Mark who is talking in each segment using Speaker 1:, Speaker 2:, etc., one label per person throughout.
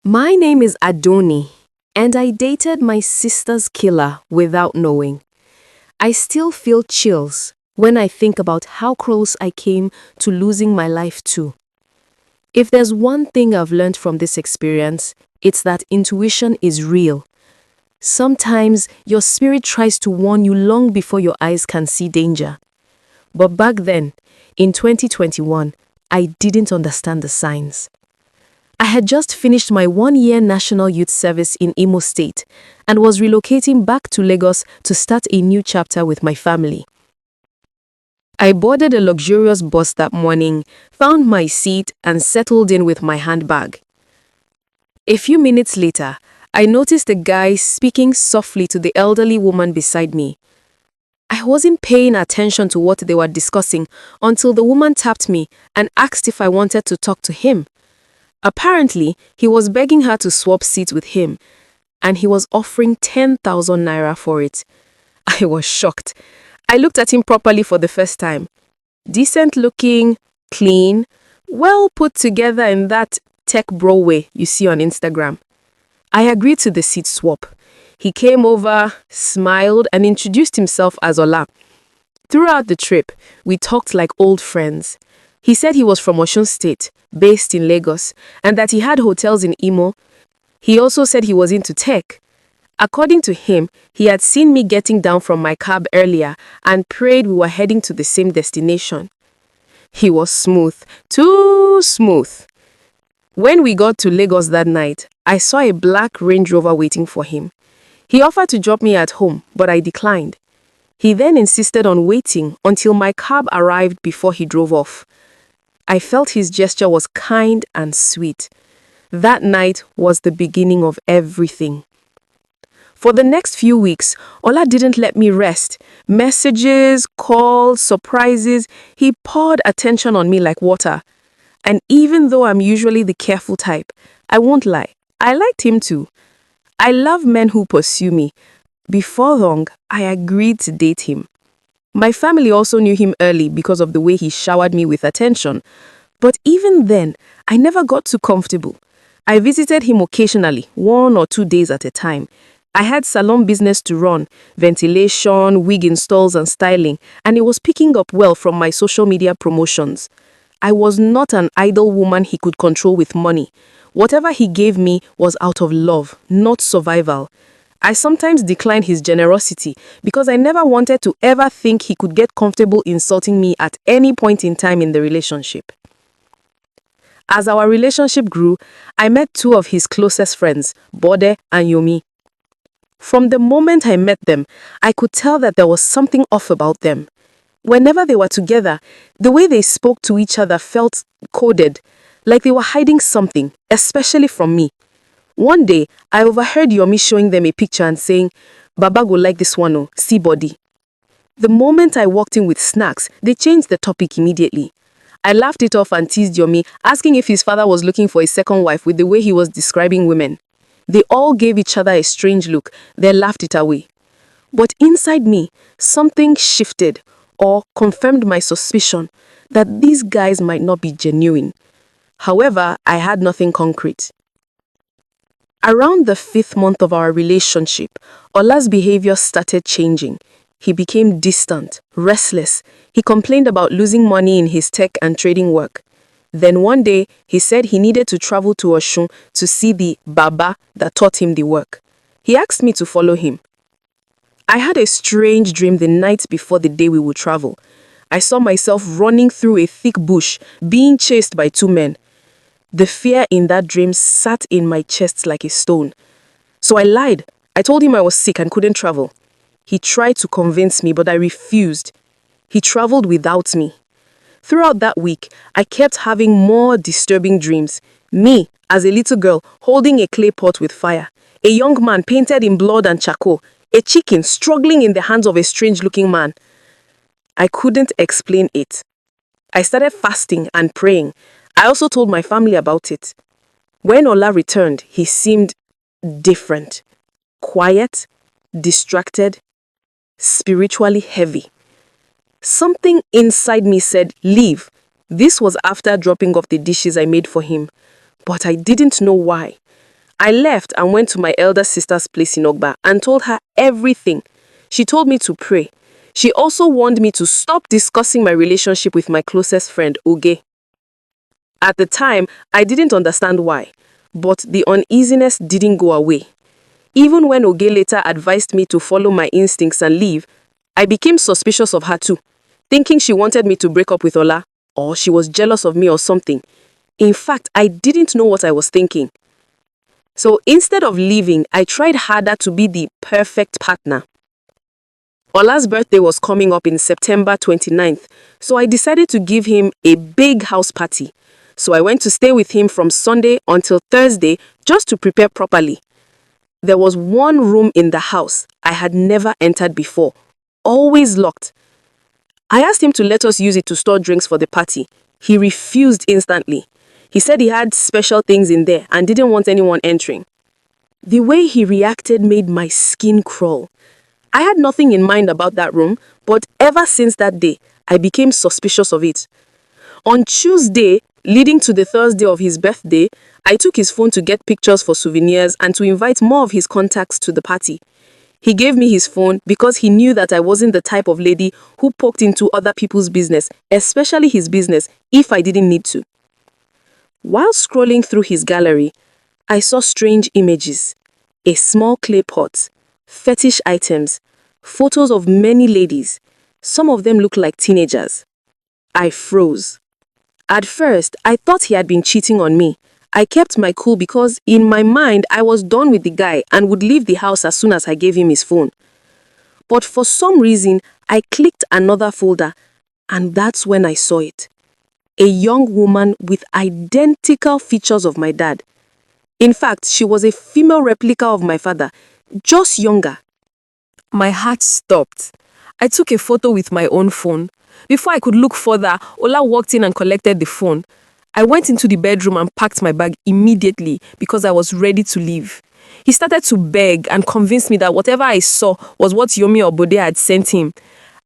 Speaker 1: My name is Adoni, and I dated my sister's killer without knowing. I still feel chills when I think about how close I came to losing my life too. If there's one thing I've learned from this experience, it's that intuition is real. Sometimes your spirit tries to warn you long before your eyes can see danger. But back then, in 2021, I didn't understand the signs. I had just finished my 1-year National Youth Service in Imo State and was relocating back to Lagos to start a new chapter with my family. I boarded a luxurious bus that morning, found my seat, and settled in with my handbag. A few minutes later, I noticed a guy speaking softly to the elderly woman beside me. I wasn't paying attention to what they were discussing until the woman tapped me and asked if I wanted to talk to him. Apparently, he was begging her to swap seats with him, and he was offering 10,000 naira for it. I was shocked. I looked at him properly for the first time. Decent looking, clean, well put together in that tech bro way you see on Instagram. I agreed to the seat swap. He came over, smiled, and introduced himself as Ola. Throughout the trip, we talked like old friends. He said he was from Osun State, based in Lagos, and that he had hotels in Imo. He also said he was into tech. According to him, he had seen me getting down from my cab earlier and prayed we were heading to the same destination. He was smooth, too smooth. When we got to Lagos that night, I saw a black Range Rover waiting for him. He offered to drop me at home, but I declined. He then insisted on waiting until my cab arrived before he drove off. I felt his gesture was kind and sweet. That night was the beginning of everything. For the next few weeks, Ola didn't let me rest. Messages, calls, surprises, he poured attention on me like water. And even though I'm usually the careful type, I won't lie, I liked him too. I love men who pursue me. Before long, I agreed to date him. My family also knew him early because of the way he showered me with attention. But even then, I never got too comfortable. I visited him occasionally, 1 or 2 days at a time. I had salon business to run, ventilation, wig installs and styling, and it was picking up well from my social media promotions. I was not an idle woman he could control with money. Whatever he gave me was out of love, not survival. I sometimes declined his generosity because I never wanted to ever think he could get comfortable insulting me at any point in time in the relationship. As our relationship grew, I met 2 of his closest friends, Bode and Yomi. From the moment I met them, I could tell that there was something off about them. Whenever they were together, the way they spoke to each other felt coded, like they were hiding something, especially from me. One day, I overheard Yomi showing them a picture and saying, "Baba go like this one, oh, see body." The moment I walked in with snacks, they changed the topic immediately. I laughed it off and teased Yomi, asking if his father was looking for a second wife with the way he was describing women. They all gave each other a strange look, then laughed it away. But inside me, something shifted or confirmed my suspicion that these guys might not be genuine. However, I had nothing concrete. Around the 5th month of our relationship, Ola's behavior started changing. He became distant, restless. He complained about losing money in his tech and trading work. Then one day, he said he needed to travel to Osun to see the Baba that taught him the work. He asked me to follow him. I had a strange dream the night before the day we would travel. I saw myself running through a thick bush, being chased by 2 men. The fear in that dream sat in my chest like a stone. So I lied. I told him I was sick and couldn't travel. He tried to convince me, but I refused. He traveled without me. Throughout that week, I kept having more disturbing dreams. Me, as a little girl, holding a clay pot with fire. A young man painted in blood and charcoal. A chicken struggling in the hands of a strange-looking man. I couldn't explain it. I started fasting and praying. I also told my family about it. When Ola returned, he seemed different. Quiet, distracted, spiritually heavy. Something inside me said, "Leave." This was after dropping off the dishes I made for him. But I didn't know why. I left and went to my elder sister's place in Ogba and told her everything. She told me to pray. She also warned me to stop discussing my relationship with my closest friend, Oge. At the time, I didn't understand why, but the uneasiness didn't go away. Even when Oge later advised me to follow my instincts and leave, I became suspicious of her too, thinking she wanted me to break up with Ola, or she was jealous of me or something. In fact, I didn't know what I was thinking. So instead of leaving, I tried harder to be the perfect partner. Ola's birthday was coming up in September 29th, so I decided to give him a big house party. So I went to stay with him from Sunday until Thursday just to prepare properly. There was one room in the house I had never entered before, always locked. I asked him to let us use it to store drinks for the party. He refused instantly. He said he had special things in there and didn't want anyone entering. The way he reacted made my skin crawl. I had nothing in mind about that room, but ever since that day, I became suspicious of it. On Tuesday, leading to the Thursday of his birthday, I took his phone to get pictures for souvenirs and to invite more of his contacts to the party. He gave me his phone because he knew that I wasn't the type of lady who poked into other people's business, especially his business, if I didn't need to. While scrolling through his gallery, I saw strange images. A small clay pot, fetish items, photos of many ladies. Some of them looked like teenagers. I froze. At first, I thought he had been cheating on me. I kept my cool because in my mind, I was done with the guy and would leave the house as soon as I gave him his phone. But for some reason, I clicked another folder, and that's when I saw it. A young woman with identical features of my dad. In fact, she was a female replica of my father, just younger. My heart stopped. I took a photo with my own phone. Before I could look further, Ola walked in and collected the phone. I went into the bedroom and packed my bag immediately because I was ready to leave. He started to beg and convince me that whatever I saw was what Yomi or Bode had sent him.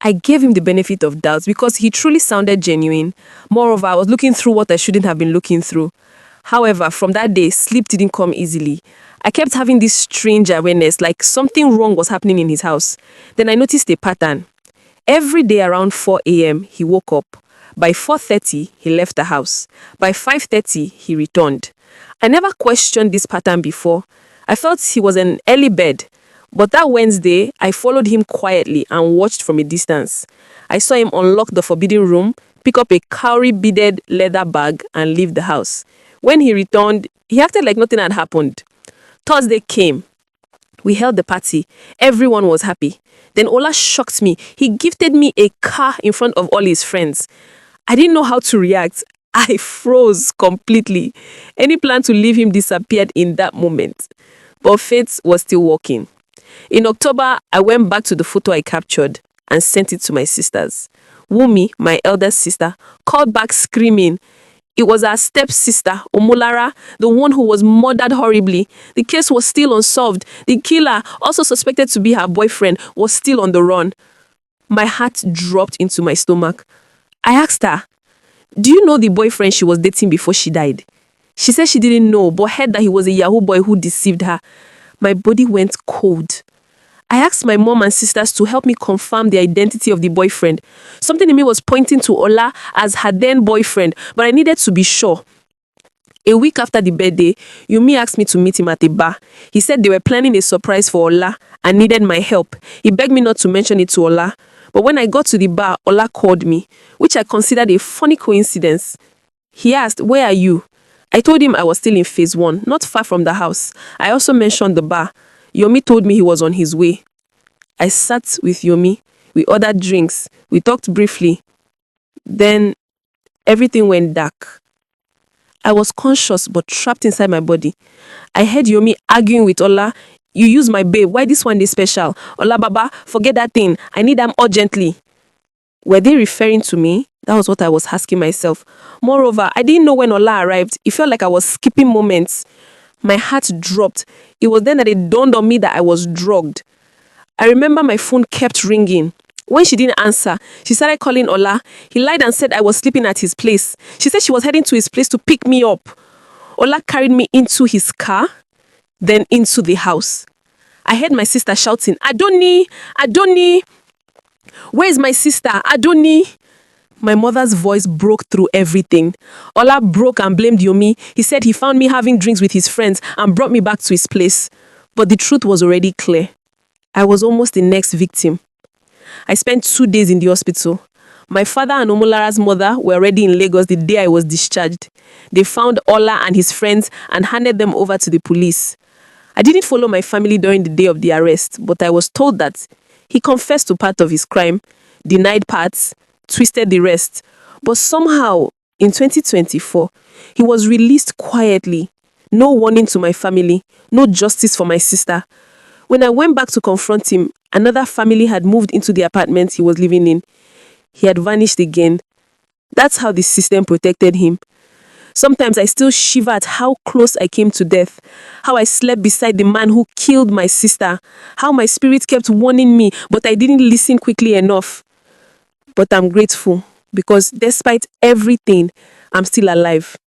Speaker 1: I gave him the benefit of doubt because he truly sounded genuine. Moreover, I was looking through what I shouldn't have been looking through. However, from that day, sleep didn't come easily. I kept having this strange awareness, like something wrong was happening in his house. Then I noticed a pattern. Every day around 4 a.m., he woke up. By 4:30, he left the house. By 5:30, he returned. I never questioned this pattern before. I felt he was an early bird. But that Wednesday, I followed him quietly and watched from a distance. I saw him unlock the forbidden room, pick up a cowrie-beaded leather bag, and leave the house. When he returned, he acted like nothing had happened. Thursday came. We held the party. Everyone was happy. Then Ola shocked me. He gifted me a car in front of all his friends. I didn't know how to react. I froze completely. Any plan to leave him disappeared in that moment. But fate was still working. In October, I went back to the photo I captured and sent it to my sisters. Wumi, my eldest sister, called back screaming. It was our stepsister, Omolara, the one who was murdered horribly. The case was still unsolved. The killer, also suspected to be her boyfriend, was still on the run. My heart dropped into my stomach. I asked her, "Do you know the boyfriend she was dating before she died?" She said she didn't know, but heard that he was a Yahoo boy who deceived her. My body went cold. I asked my mom and sisters to help me confirm the identity of the boyfriend. Something in me was pointing to Ola as her then boyfriend, but I needed to be sure. A week after the birthday, Yumi asked me to meet him at a bar. He said they were planning a surprise for Ola and needed my help. He begged me not to mention it to Ola. But when I got to the bar, Ola called me, which I considered a funny coincidence. He asked, "Where are you?" I told him I was still in phase 1, not far from the house. I also mentioned the bar. Yomi told me he was on his way. I sat with Yomi. We ordered drinks. We talked briefly. Then everything went dark. I was conscious but trapped inside my body. I heard Yomi arguing with Ola. "You use my babe. Why this one is special? Ola Baba, forget that thing. I need them urgently." Were they referring to me? That was what I was asking myself. Moreover, I didn't know when Ola arrived. It felt like I was skipping moments. My heart dropped. It was then that it dawned on me that I was drugged. I remember my phone kept ringing. When she didn't answer, she started calling Ola. He lied and said I was sleeping at his place. She said she was heading to his place to pick me up. Ola carried me into his car. then into the house. I heard my sister shouting, Adoni, Adoni, where is my sister? Adoni. My mother's voice broke through everything. Ola broke and blamed Yomi. He said he found me having drinks with his friends and brought me back to his place. But the truth was already clear. I was almost the next victim. I spent 2 days in the hospital. My father and Omolara's mother were already in Lagos the day I was discharged. They found Ola and his friends and handed them over to the police. I didn't follow my family during the day of the arrest, but I was told that he confessed to part of his crime, denied parts, twisted the rest. But somehow, in 2024, he was released quietly. No warning to my family, no justice for my sister. When I went back to confront him, another family had moved into the apartment he was living in. He had vanished again. That's how the system protected him. Sometimes I still shiver at how close I came to death, how I slept beside the man who killed my sister, how my spirit kept warning me, but I didn't listen quickly enough. But I'm grateful because despite everything, I'm still alive.